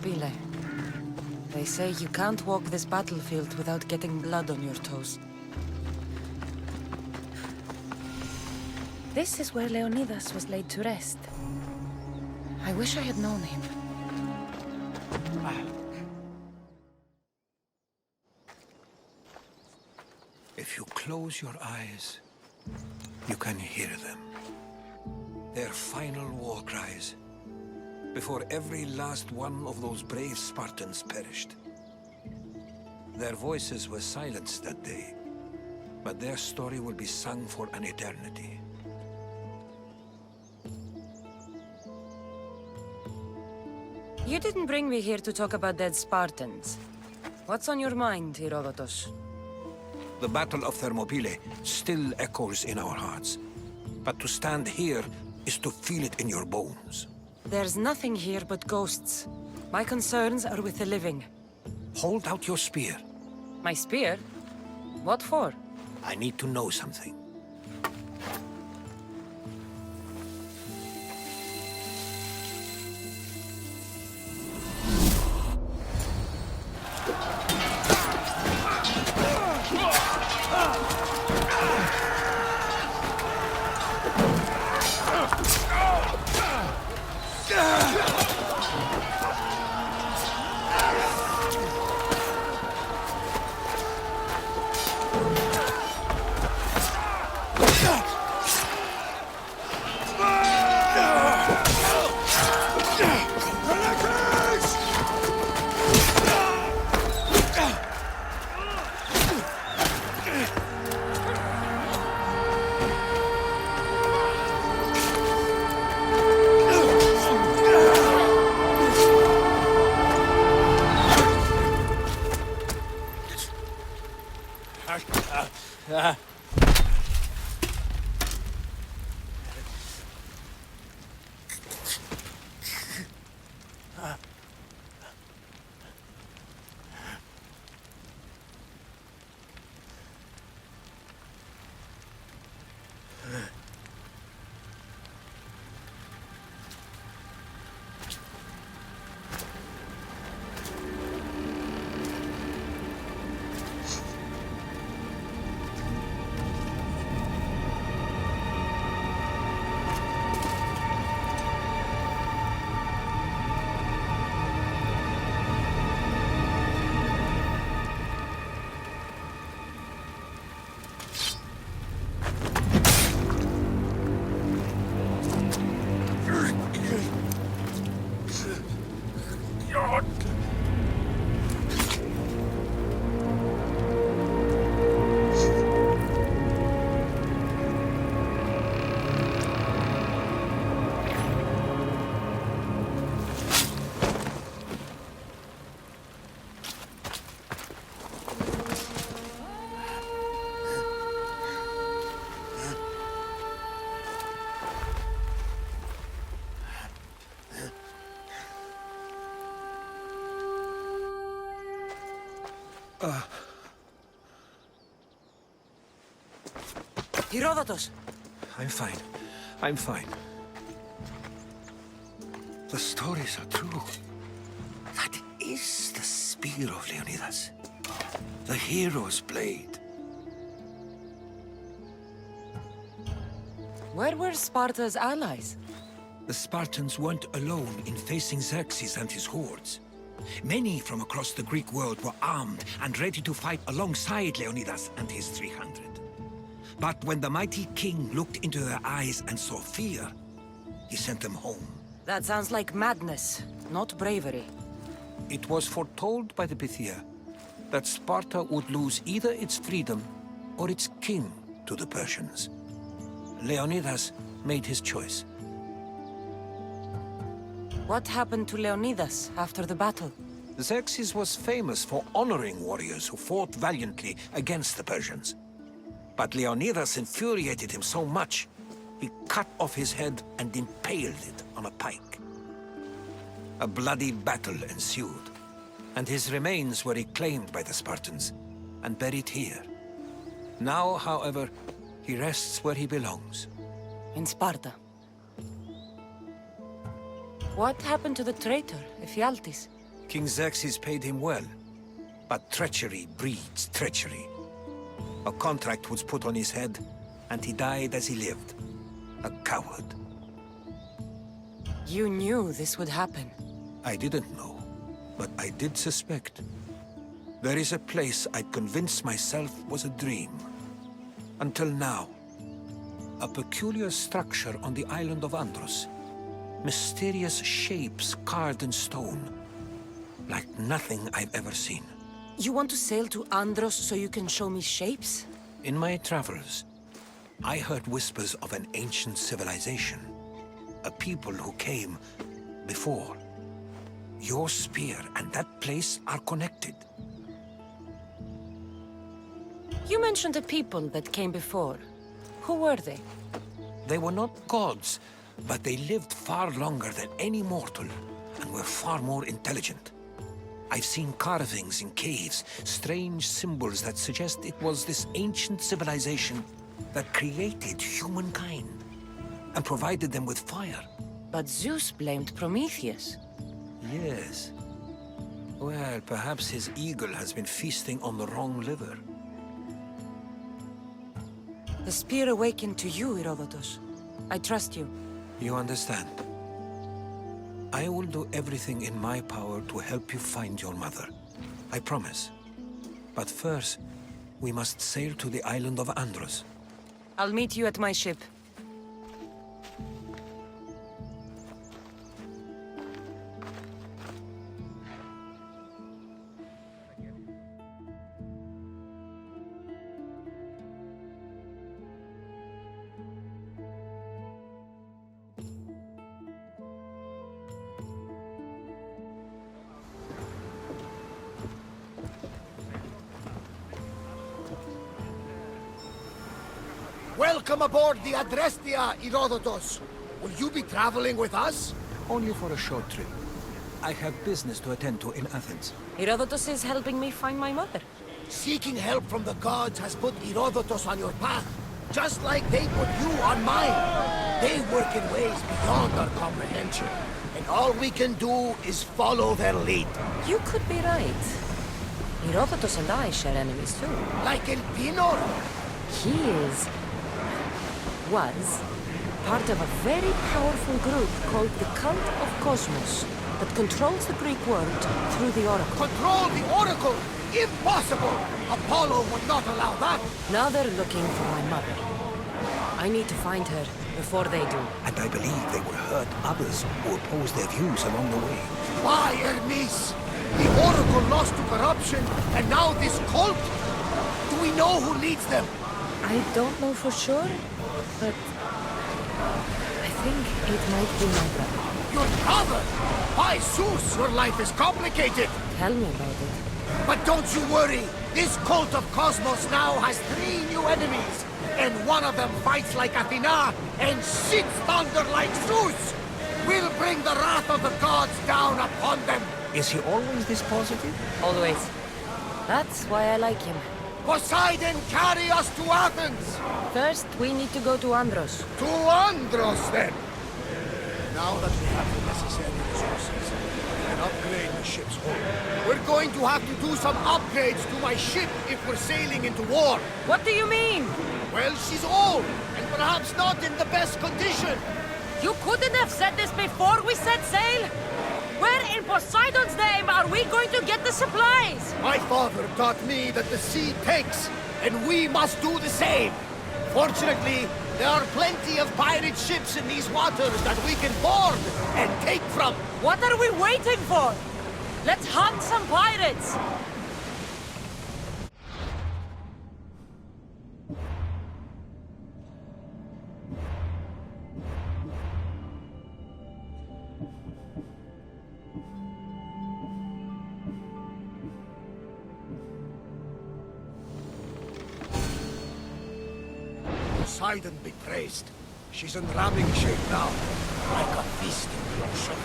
Thermopylai. They say you can't walk this battlefield without getting blood on your toes. This is where Leonidas was laid to rest. I wish I had known him. If you close your eyes, you can hear them. Their final war cries, before every last one of those brave Spartans perished. Their voices were silenced that day, but their story will be sung for an eternity. You didn't bring me here to talk about dead Spartans. What's on your mind, Herodotos? The Battle of Thermopylae still echoes in our hearts. But to stand here is to feel it in your bones. There's nothing here but ghosts. My concerns are with the living. Hold out your spear. My spear? What for? I need to know something. Herodotos! I'm fine. I'm fine. The stories are true. That is the spear of Leonidas. The hero's blade. Where were Sparta's allies? The Spartans weren't alone in facing Xerxes and his hordes. Many from across the Greek world were armed and ready to fight alongside Leonidas and his 300. But when the mighty king looked into their eyes and saw fear, he sent them home. That sounds like madness, not bravery. It was foretold by the Pythia that Sparta would lose either its freedom or its king to the Persians. Leonidas made his choice. What happened to Leonidas after the battle? Xerxes was famous for honoring warriors who fought valiantly against the Persians. But Leonidas infuriated him so much, he cut off his head and impaled it on a pike. A bloody battle ensued, and his remains were reclaimed by the Spartans and buried here. Now, however, he rests where he belongs. In Sparta. What happened to the traitor, Ephialtes? King Xerxes paid him well, but treachery breeds treachery. A contract was put on his head, and he died as he lived. A coward. You knew this would happen. I didn't know, but I did suspect. There is a place I'd convinced myself was a dream. Until now. A peculiar structure on the island of Andros. Mysterious shapes carved in stone. Like nothing I've ever seen. You want to sail to Andros so you can show me shapes? In my travels, I heard whispers of an ancient civilization. A people who came before. Your spear and that place are connected. You mentioned a people that came before. Who were they? They were not gods, but they lived far longer than any mortal, and were far more intelligent. I've seen carvings in caves, strange symbols that suggest it was this ancient civilization that created humankind, and provided them with fire. But Zeus blamed Prometheus. Yes. Well, perhaps his eagle has been feasting on the wrong liver. The spear awakened to you, Herodotos. I trust you. You understand. I will do everything in my power to help you find your mother. I promise. But first, we must sail to the island of Andros. I'll meet you at my ship. Welcome aboard the Adrestia, Herodotos. Will you be traveling with us? Only for a short trip. I have business to attend to in Athens. Herodotos is helping me find my mother. Seeking help from the gods has put Herodotos on your path, just like they put you on mine. They work in ways beyond our comprehension, and all we can do is follow their lead. You could be right. Herodotos and I share enemies too. Like El Pinor. He was part of a very powerful group called the Cult of Cosmos that controls the Greek world through the Oracle. Control the Oracle! Impossible! Apollo would not allow that! Now they're looking for my mother. I need to find her before they do. And I believe they will hurt others who oppose their views along the way. Why, Hermes? The Oracle lost to corruption, and now this cult? Do we know who leads them? I don't know for sure, but I think it might be my brother. Your brother? By Zeus, your life is complicated. Tell me about it. But don't you worry. This cult of Cosmos now has 3 new enemies. And one of them fights like Athena and shits thunder like Zeus. We'll bring the wrath of the gods down upon them. Is he always this positive? Always. That's why I like him. Poseidon, carry us to Athens! First, we need to go to Andros. To Andros, then! Now that we have the necessary resources, we can upgrade the ship's hull. We're going to have to do some upgrades to my ship if we're sailing into war. What do you mean? Well, she's old, and perhaps not in the best condition. You couldn't have said this before we set sail? Where in Poseidon's name are we going to get the supplies? My father taught me that the sea takes, and we must do the same. Fortunately, there are plenty of pirate ships in these waters that we can board and take from. What are we waiting for? Let's hunt some pirates! Poseidon be praised. She's in ramming shape now, like a feast in the ocean.